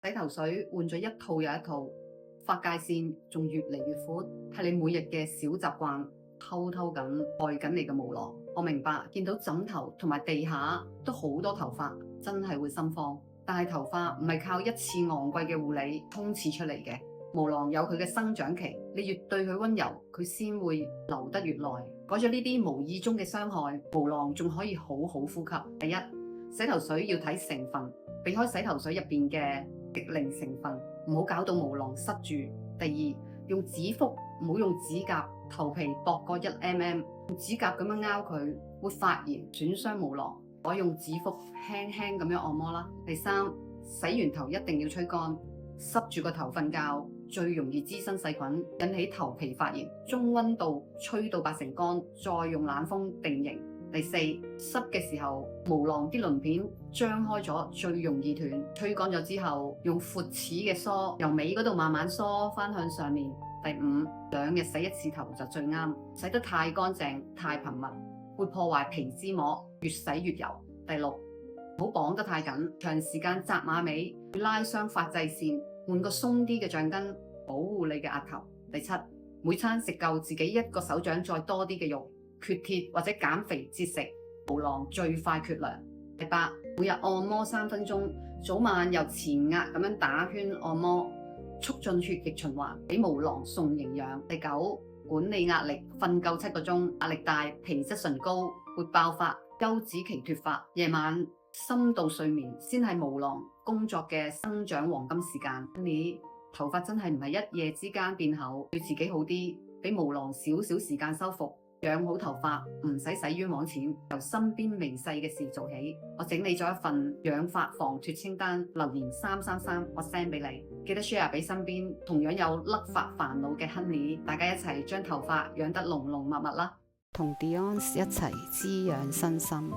洗頭水換咗一套又一套，髮界線仲越嚟越闊，係你每日嘅小習慣，偷偷咁害緊你嘅毛囊。我明白，見到枕頭同埋地下都好多頭髮，真係會心慌。但係頭髮唔係靠一次昂貴嘅護理沖刺出嚟嘅，毛囊有佢嘅生長期，你越對佢溫柔，佢先會留得越耐。改咗呢啲無意中嘅傷害，毛囊仲可以好好呼吸。第一，洗頭水要睇成分，避開洗頭水入邊嘅極靈成分，唔好搞到毛囊塞住。第二，用指腹，唔好用指甲，頭皮薄過1mm，用指甲咁樣拗佢會發炎損傷毛囊，改用指腹輕輕咁樣按摩啦。第三，洗完頭一定要吹乾，濕住個頭瞓覺最容易滋生細菌，引起頭皮發炎。中溫度吹到8成乾，再用冷風定型。第四，濕嘅時候毛囊啲鱗片張開咗，最容易斷。吹乾咗之後，用闊齒嘅梳由尾嗰度慢慢梳翻向上面。第五，2日洗一次頭就最啱，洗得太乾淨太頻密會破壞皮脂膜，越洗越油。第六，唔好綁得太緊，長時間紮馬尾會拉傷髮際線，換個鬆啲嘅橡筋保護你嘅額頭。第七，每餐食夠自己1個手掌再多啲嘅肉，缺鐵或者減肥節食，毛囊最快缺糧。第八，每日按摩3分鐘，早晚由前額咁樣打圈按摩，促進血液循環，俾毛囊送營養。第九，管理壓力，瞓夠7個鐘，壓力大皮質醇高會爆發休止期脫髮。夜晚深度睡眠先係毛囊工作嘅生長黃金時間。你頭髮真係唔係一夜之間變厚，對自己好啲，俾毛囊少少時間修復。養好頭髮唔使使冤枉錢，由身邊微細嘅事做起。我整理咗一份養髮防脫清單，留言333，我 send 俾你。記得 share 俾身邊同樣有甩髮煩惱嘅 Honey，大家一齊將頭髮養得濃濃密密啦，同 Dion 一齊滋養身心。